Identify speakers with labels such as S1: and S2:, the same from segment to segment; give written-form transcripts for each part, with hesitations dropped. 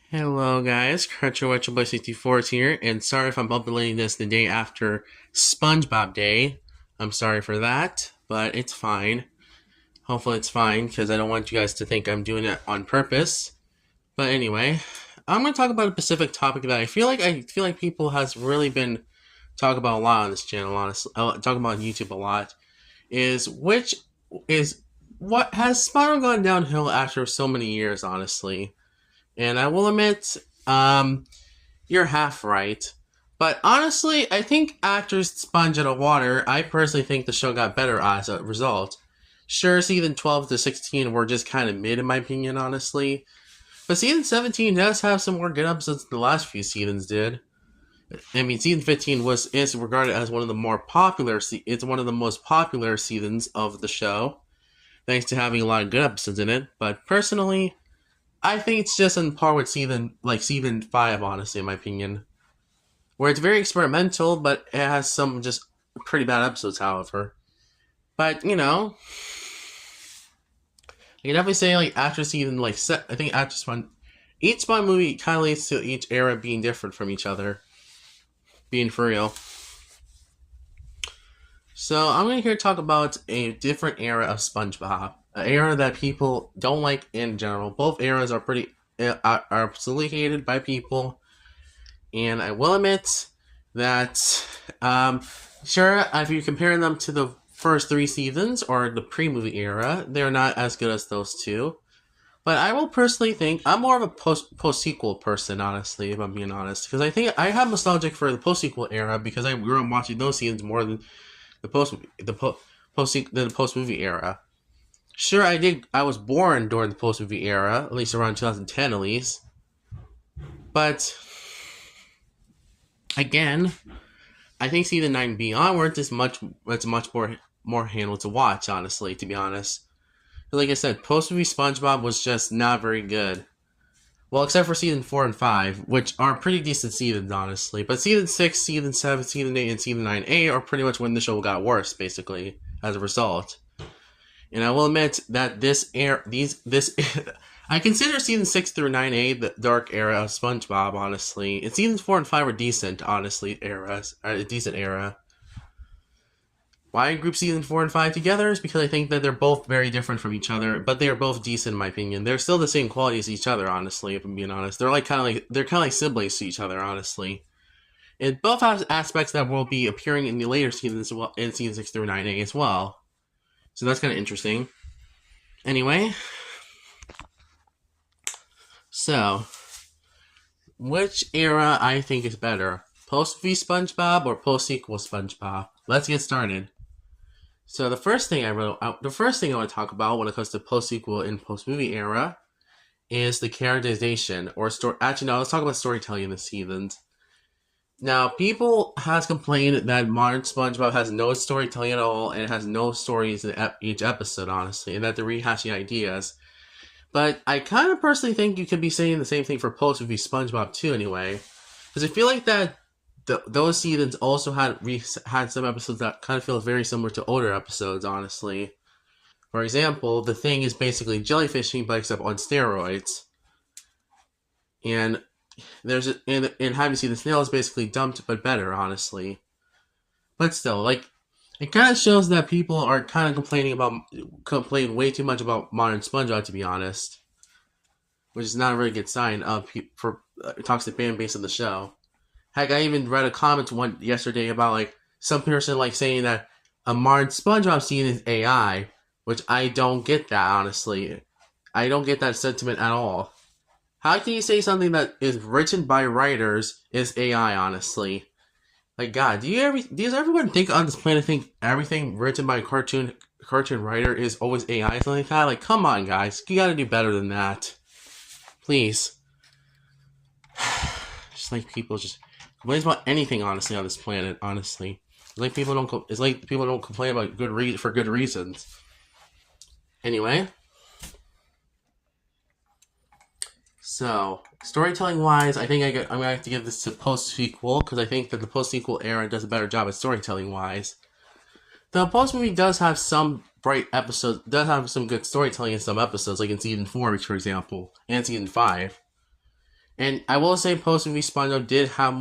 S1: Hello guys, Crutcher64 is here, and sorry if I'm uploading this the day after Spongebob Day. I'm sorry for that, but it's fine. Hopefully it's fine, because I don't want you guys to think I'm doing it on purpose. But anyway, I'm going to talk about a specific topic that I feel like people has really been talking about a lot on this channel, honestly. Talking about on YouTube a lot, is what has Spongebob gone downhill after so many years, honestly. And I will admit, you're half right. But honestly, I think actors sponge out of water. I personally think the show got better as a result. Sure, season 12 to 16 were just kind of mid in my opinion, honestly. But season 17 does have some more good episodes than the last few seasons did. I mean, season 15 is regarded as one of the more popular. It's one of the most popular seasons of the show, thanks to having a lot of good episodes in it. But personally, I think it's just on par with season 5, honestly, in my opinion. Where it's very experimental, but it has some just pretty bad episodes, however. But, I can definitely say, after season, I think after Spawn, each Spawn movie kind of leads to each era being different from each other. Being for real. So, I'm going to here talk about a different era of SpongeBob. An era that people don't like in general. Both eras are are absolutely hated by people. And I will admit that, sure, if you compare them to the first 3 seasons or the pre-movie era, they're not as good as those two. But I will personally think I'm more of a post-sequel person, honestly, if I'm being honest. Because I think I have nostalgic for the post-sequel era because I grew up watching those seasons more than the post-movie era. Sure, I was born during the post-movie era, at least around 2010 at least. But again, I think season 9B onwards is much more handled to watch, honestly, to be honest. But like I said, post-movie SpongeBob was just not very good. Well, except for season 4 and 5, which are pretty decent seasons, honestly. But season 6, season 7, season 8, and season 9A are pretty much when the show got worse, basically, as a result. And I will admit that I consider season 6 through 9A the dark era of SpongeBob, honestly. And seasons 4 and 5 are decent, honestly, a decent era. Why I group season 4 and 5 together is because I think that they're both very different from each other, but they are both decent in my opinion. They're still the same quality as each other, honestly, if I'm being honest. They're kind of like siblings to each other, honestly. And both have aspects that will be appearing in the later seasons, in season 6 through 9A as well. So that's kind of interesting. Anyway, so which era I think is better? Post-V SpongeBob or post-sequel SpongeBob? Let's get started. So the first thing I want to talk about when it comes to post-sequel and post-movie era is the characterization or story. Actually, no, let's talk about storytelling in the seasons. Now, people has complained that modern SpongeBob has no storytelling at all, and it has no stories in each episode, honestly, and that they're rehashing ideas. But I kind of personally think you could be saying the same thing for post-movie SpongeBob too, anyway, because I feel like that those seasons also had some episodes that kind of feel very similar to older episodes, honestly. For example, The Thing is basically jellyfishing, but except on steroids. And and having seen the snail is basically dumped, but better, honestly. But still, it kind of shows that people are kind of complaining way too much about modern SpongeBob, to be honest. Which is not a really good sign for toxic fan base of the show. Heck, I even read a comment yesterday about some person saying that a modern SpongeBob scene is AI, which I don't get that, honestly. I don't get that sentiment at all. How can you say something that is written by writers is AI, honestly? God, does everyone think on this planet think everything written by a cartoon writer is always AI? Something like that? Come on, guys. You gotta do better than that. Please. Just people just complain about anything, honestly, on this planet, honestly. It's people don't complain about for good reasons. Anyway. So, storytelling-wise, I think I'm going to have to give this to post-sequel, because I think that the post-sequel era does a better job at storytelling-wise. The post-movie does have some bright episodes, does have some good storytelling in some episodes, like in Season 4, for example, and Season 5. And I will say, post movie SpongeBob did have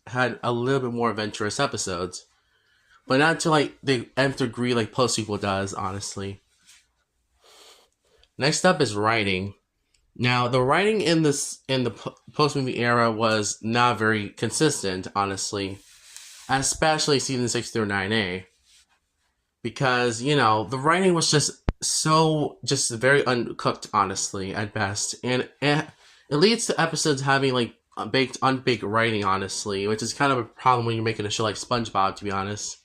S1: had a little bit more adventurous episodes, but not to like the nth degree like post sequel does. Honestly. Next up is writing. Now, the writing in the post movie era was not very consistent, honestly, especially season 6 through 9A, because the writing was just very uncooked, honestly, at best, and it leads to episodes having like unbaked writing, honestly, which is kind of a problem when you're making a show like SpongeBob, to be honest.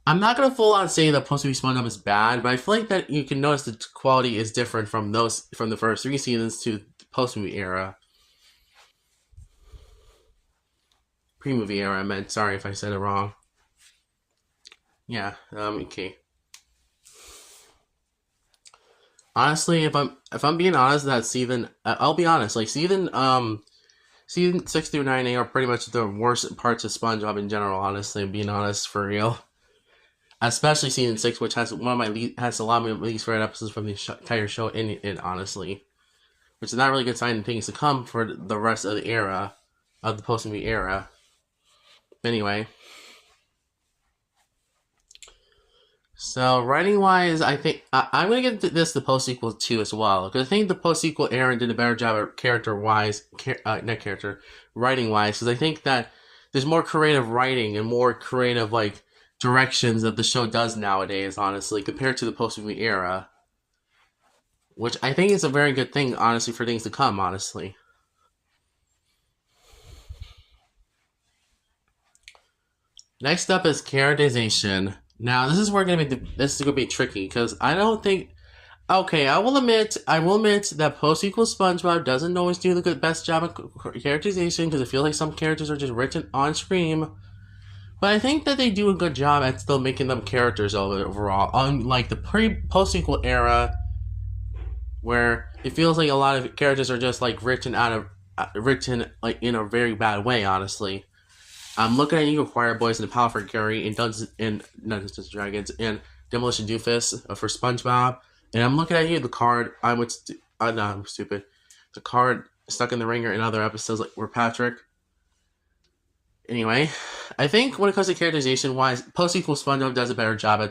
S1: I'm not gonna full on say that post movie SpongeBob is bad, but I feel like that you can notice the quality is different from the first 3 seasons to the post movie era, pre movie era. I meant. Sorry if I said it wrong. Yeah. Okay. Honestly, if I'm being honest, that season, I'll be honest. Like season 6 through 9A are pretty much the worst parts of SpongeBob in general. Honestly, being honest, for real. Especially season 6, which has has a lot of my least favorite episodes from the entire show in it. Honestly, which is not really a good sign of things to come for the rest of the era, of the post movie era. Anyway, so writing wise, I think I'm gonna get the post sequel too as well, because I think the post sequel era did a better job of writing wise, because I think that there's more creative writing and more creative like directions that the show does nowadays, honestly, compared to the post movie era, which I think is a very good thing, honestly, for things to come, honestly. Next up is characterization. Now, this is gonna be tricky because I don't think. Okay, I will admit that post sequel SpongeBob doesn't always do the best job of characterization because I feel like some characters are just written on screen. But I think that they do a good job at still making them characters overall. Unlike the post sequel era, where it feels like a lot of characters are just like written like in a very bad way. Honestly, I'm looking at you, Choir Boys and the Powerful Gary and Dungeons and Dragons and Demolition Doofus for SpongeBob, and I'm looking at you, the card. I'm stupid. The card stuck in the ringer in other episodes like where Patrick. Anyway, I think when it comes to characterization wise, post sequel SpongeBob does a better job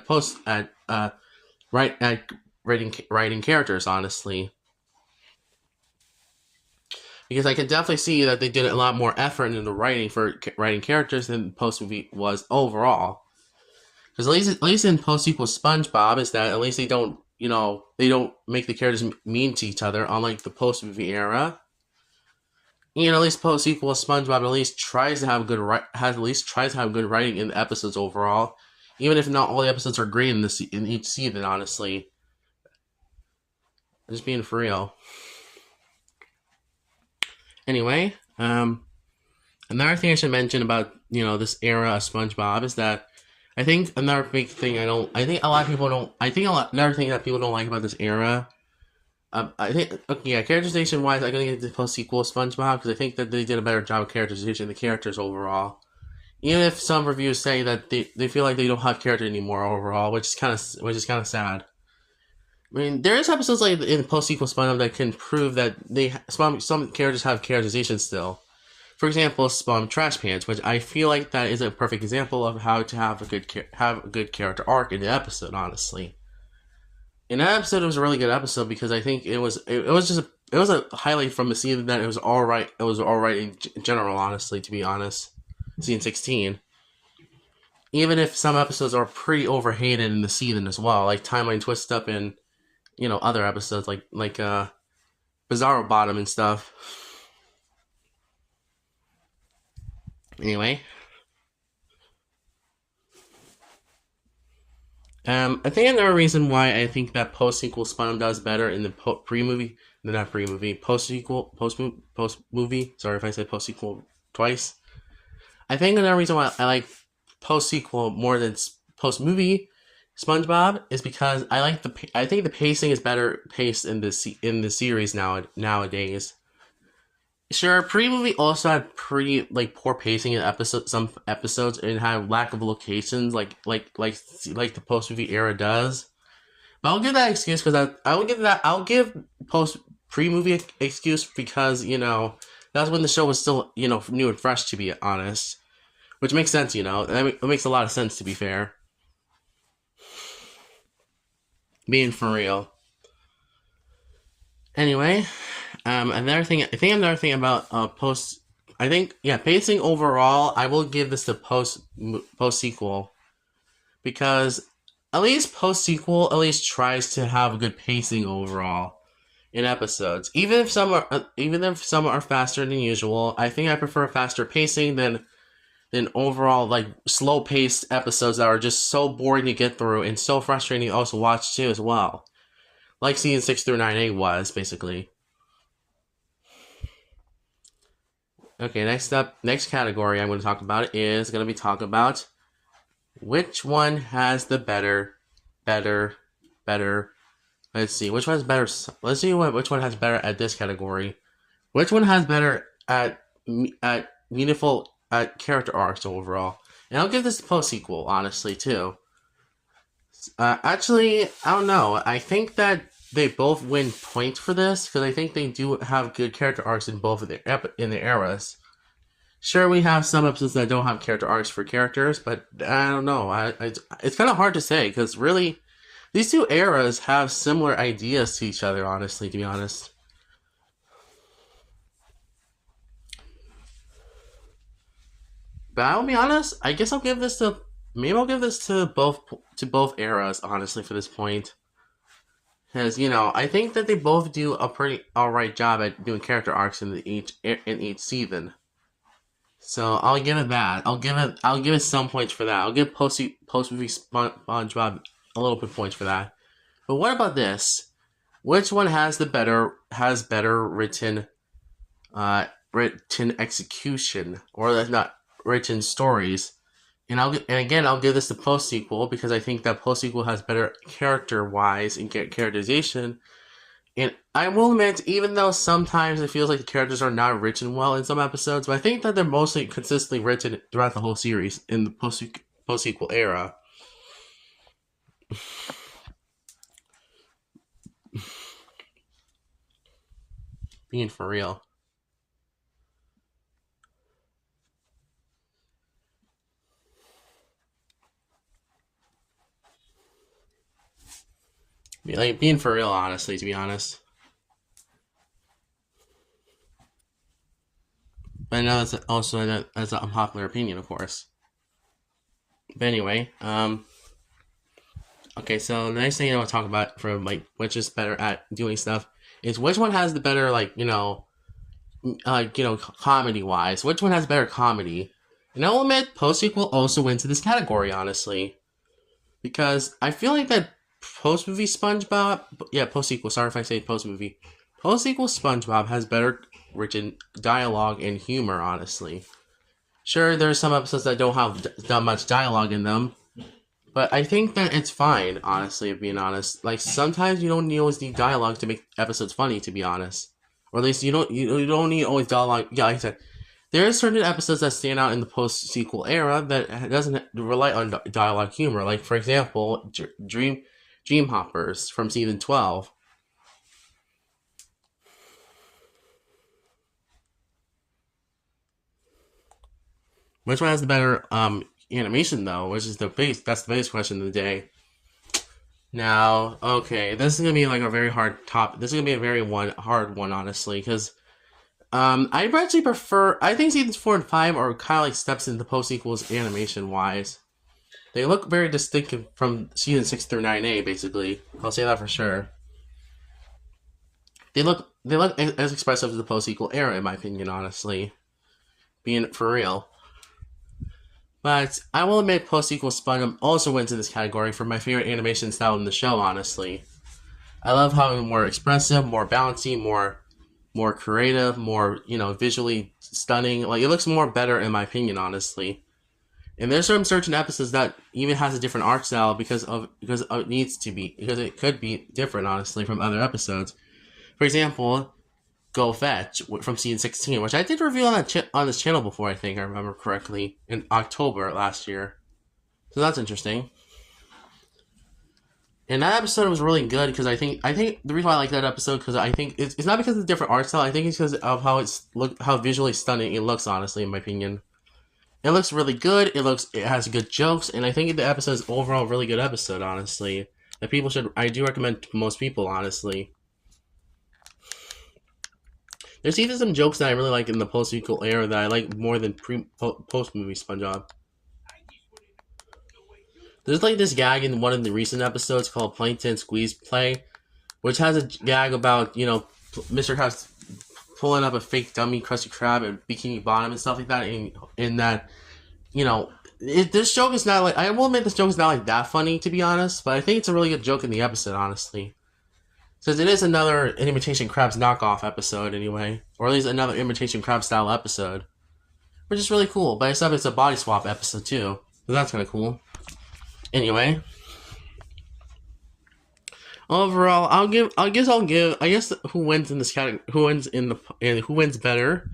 S1: at writing characters, honestly. Because I can definitely see that they did a lot more effort into the writing for writing characters than post movie was overall. Because at least in post sequel SpongeBob is that at least they don't make the characters mean to each other, unlike the post movie era. At least post sequel SpongeBob at least tries to have good writing in the episodes overall, even if not all the episodes are great in each season. Honestly, just being for real. Anyway, another thing I should mention about this era of SpongeBob is that I think another big thing I think a lot of people don't. I think another thing that people don't like about this era. I think characterization wise, I'm gonna get the post sequel SpongeBob because I think that they did a better job of characterization of the characters overall. Even if some reviews say that they feel like they don't have character anymore overall, which is kind of sad. I mean, there is episodes like in post sequel SpongeBob that can prove that some characters have characterization still. For example, Trash Pants, which I feel like that is a perfect example of how to have a good character arc in the episode. Honestly, in that episode, it was a really good episode because I think it was a highlight from the season that it was all right. It was all right in general. Honestly, to be honest, season 16. Even if some episodes are pretty overhated in the season as well, like Timeline Twist Up and other episodes like Bizarro Bottom and stuff. Anyway, I think another reason why I think that post sequel SpongeBob does better in the pre movie, not pre movie, post movie. Sorry if I said post sequel twice. I think another reason why I like post sequel more than post movie SpongeBob is because I think the pacing is better paced in the series nowadays. Sure, pre movie also had pretty poor pacing in some episodes and had lack of locations like the post movie era does. But I'll give that excuse because I'll give post pre-movie excuse because that's when the show was still new and fresh, to be honest, which makes sense. It makes a lot of sense, to be fair. Being for real. Anyway, another thing about post. I think pacing overall. I will give this the post sequel because at least post sequel at least tries to have good pacing overall in episodes. Even if some are faster than usual, I think I prefer faster pacing than overall like slow paced episodes that are just so boring to get through and so frustrating to also watch too as well. Like season 6 through 9A was basically. Okay, next category I'm going to talk about is going to be talk about which one has the better. Let's see, which one has better. Let's see which one has better at this category. Which one has better at meaningful character arcs overall? And I'll give this a post sequel, honestly, too. Actually, I don't know. I think that they both win points for this because I think they do have good character arcs in both of their eras. Sure, we have some episodes that don't have character arcs for characters, but I don't know. It's kind of hard to say because really, these two eras have similar ideas to each other. Honestly, to be honest. But I'll be honest. I guess I'll give this to both eras. Honestly, for this point. Because I think that they both do a pretty alright job at doing character arcs in each season. So I'll give it that. I'll give it some points for that. I'll give post movie SpongeBob a little bit points for that. But what about this? Which one has better written execution, or that's not written stories? And I'll give this the post sequel because I think that post sequel has better character wise and characterization. And I will admit, even though sometimes it feels like the characters are not written well in some episodes, but I think that they're mostly consistently written throughout the whole series in the post sequel era. Being for real. Being for real, honestly, to be honest. But I know that's also that's an unpopular opinion, of course. But anyway, okay, so the next thing I want to talk about for which is better at doing stuff is which one has the better comedy wise. Which one has better comedy? And I'll admit, post sequel also wins in this category, honestly, because I feel like that post movie SpongeBob, post sequel. Sorry if I say post movie. Post sequel SpongeBob has better written dialogue and humor, honestly. Sure, there's some episodes that don't have that much dialogue in them, but I think that it's fine, honestly, if being honest. Like, sometimes you don't always need dialogue to make episodes funny, to be honest. Or at least you don't need always dialogue. Yeah, like I said, there are certain episodes that stand out in the post-sequel era that doesn't rely on dialogue humor. Like, for example, Dream Hoppers from season 12. Which one has the better animation, though? Which is that's the biggest question of the day. Now, okay, this is gonna be like a very hard topic. This is gonna be a very hard one, honestly, because I actually prefer. I think seasons 4 and 5 are kind of like steps into post sequels animation wise. They look very distinctive from season 6 through 9A, basically. I'll say that for sure. They look as expressive as the post sequel era, in my opinion, honestly. Being for real. But I will admit post-sequel SpongeBob also wins in this category for my favorite animation style in the show, honestly. I love how it's more expressive, more bouncy, more creative, more, visually stunning. Like, it looks more better in my opinion, honestly. And there's certain episodes that even has a different art style because it needs to be, because it could be different, honestly, from other episodes. For example, Go Fetch from season 16, which I did review on this channel before, I think I remember correctly, in October last year. So that's interesting. And that episode was really good because I think the reason why I like that episode because I think it's not because of the different art style. I think it's because of how visually stunning it looks. Honestly, in my opinion, it looks really good. It has good jokes, and I think the episode is overall a really good episode. Honestly, that people should I do recommend to most people. Honestly, there's even some jokes that I really like in the post sequel era that I like more than post movie SpongeBob. There's like this gag in one of the recent episodes called Plankton Squeeze Play, which has a gag about Mr. Krabs pulling up a fake dummy Krusty Krab and Bikini Bottom and stuff like that. In that, this joke is not like I will admit this joke is not like that funny to be honest, but I think it's a really good joke in the episode honestly, since it is another Imitation Crabs knockoff episode anyway, or at least another Imitation Crab style episode, which is really cool. But it's a body swap episode too, so that's kind of cool. Anyway, overall, I guess who wins in this category, who wins better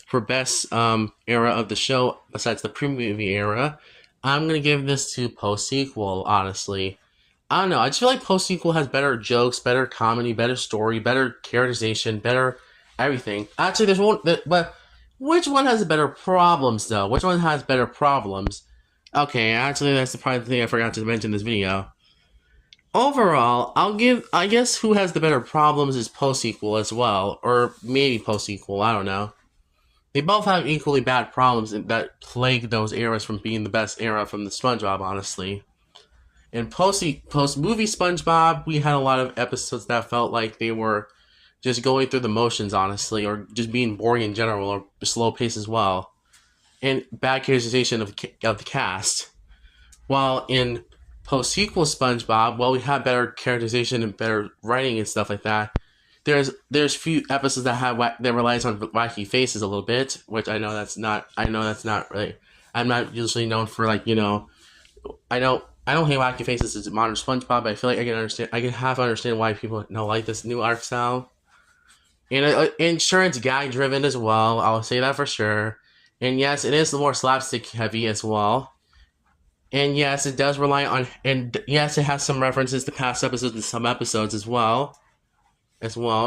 S1: for best era of the show besides the pre-movie era. I'm gonna give this to post sequel. Honestly, I don't know. I just feel like post sequel has better jokes, better comedy, better story, better characterization, better everything. Actually, there's one, but which one has better problems though? Which one has better problems? Okay, actually, that's the probably thing I forgot to mention in this video. Overall, I guess who has the better problems is post sequel as well, or maybe post sequel. I don't know. They both have equally bad problems that plague those eras from being the best era from the SpongeBob, honestly. In post movie SpongeBob, we had a lot of episodes that felt like they were just going through the motions, honestly, or just being boring in general, or slow pace as well, and bad characterization of the cast. While in post sequel SpongeBob, well, we have better characterization and better writing and stuff like that. There's few episodes that relies on wacky faces a little bit, which I know that's not really. I'm not usually known for I don't hate wacky faces as modern SpongeBob, but I feel like I can half understand why people don't like this new art style. And sure, it's gag driven as well. I'll say that for sure. And yes, it is more slapstick heavy as well. And yes, it does rely on, and yes, it has some references to past episodes and some episodes as well.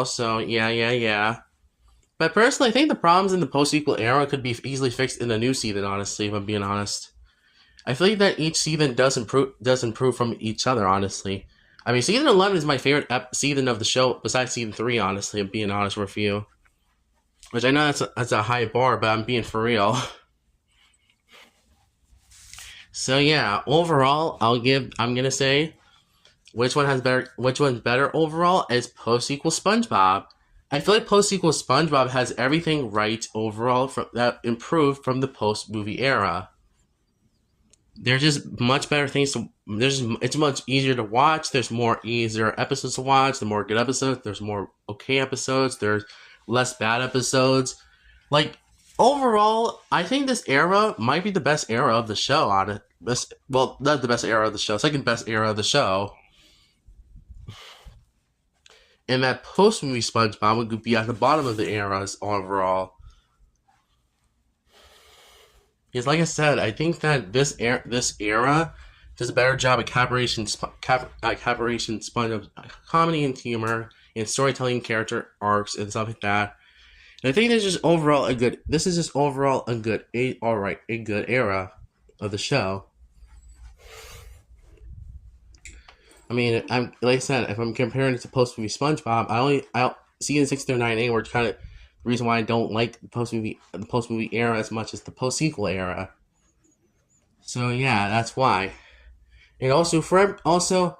S1: So yeah. But personally, I think the problems in the post-sequel era could be easily fixed in the new season, honestly, if I'm being honest. I feel like that each season does improve from each other, honestly. I mean, season 11 is my favorite season of the show, besides season 3, honestly, I'm being honest with you. Which I know that's a high bar, but I'm being for real. So yeah, overall, I'm gonna say which one's better overall is post-sequel SpongeBob. I feel like post-sequel SpongeBob has everything right overall that improved from the post-movie era. There's just much better things it's much easier to watch. There's more easier episodes to watch. The more good episodes. There's more okay episodes. There's less bad episodes. Like, overall, I think this era might be the best era of the show. Well, not the best era of the show. Second best era of the show. And that post movie SpongeBob would be at the bottom of the eras overall. Because, like I said, I think that this era does a better job at SpongeBob comedy and humor and storytelling, character arcs and stuff like that. And I think this is just overall a good era of the show. I mean, I'm like I said, if I'm comparing it to post movie SpongeBob, I season 6 through 9A were kind of the reason why I don't like the post movie era as much as the post sequel era. So yeah, that's why. And also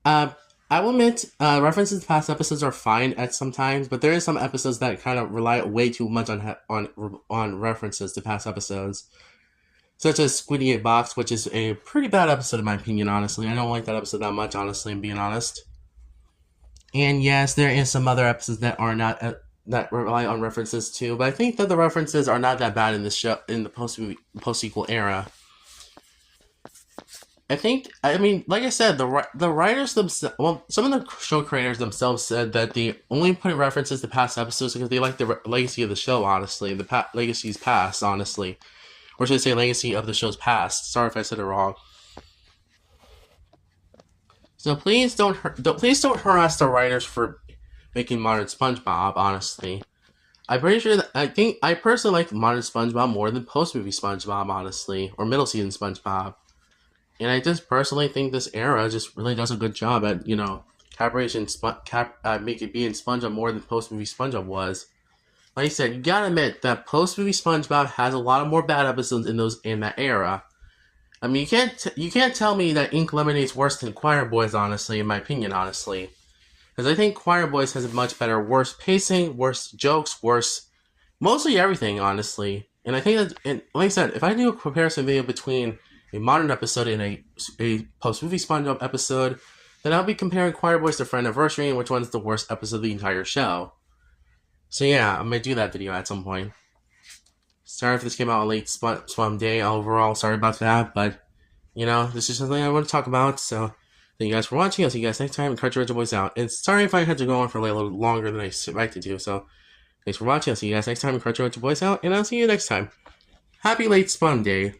S1: I will admit references to past episodes are fine at sometimes, but there is some episodes that kind of rely way too much on references to past episodes. Such as Squiddy Box, which is a pretty bad episode in my opinion, honestly. I don't like that episode that much, honestly, I'm being honest. And yes, there is some other episodes that are not that rely on references too, but I think that the references are not that bad in this show in the post-sequel era. I mean, like I said, the writers themselves, well, some of the show creators themselves said that they only put references to past episodes because they like the legacy of the show, honestly. The legacy's past, honestly. Or should I say legacy of the show's past? Sorry if I said it wrong. So please don't harass the writers for making modern SpongeBob. Honestly, I'm pretty sure that I personally like modern SpongeBob more than post movie SpongeBob. Honestly, or middle season SpongeBob. And I just personally think this era just really does a good job at making being SpongeBob more than post movie SpongeBob was. Like I said, you gotta admit that post movie SpongeBob has a lot of more bad episodes in that era. I mean, you can't tell me that Ink Lemonade's worse than Choir Boys. Honestly, in my opinion, honestly, because I think Choir Boys has a much better, worse pacing, worse jokes, worse mostly everything, honestly. And I think that, and like I said, if I do a comparison video between a modern episode and a post movie SpongeBob episode, then I'll be comparing Choir Boys to Friend Anniversary and which one's the worst episode of the entire show. So yeah, I'm gonna do that video at some point. Sorry if this came out a late Spum day overall. Sorry about that, but you know this is something I want to talk about. So thank you guys for watching. I'll see you guys next time. Encourage your boys out. And sorry if I had to go on for a little longer than I expected to. So thanks for watching. I'll see you guys next time. Encourage your boys out, and I'll see you next time. Happy late Spum day.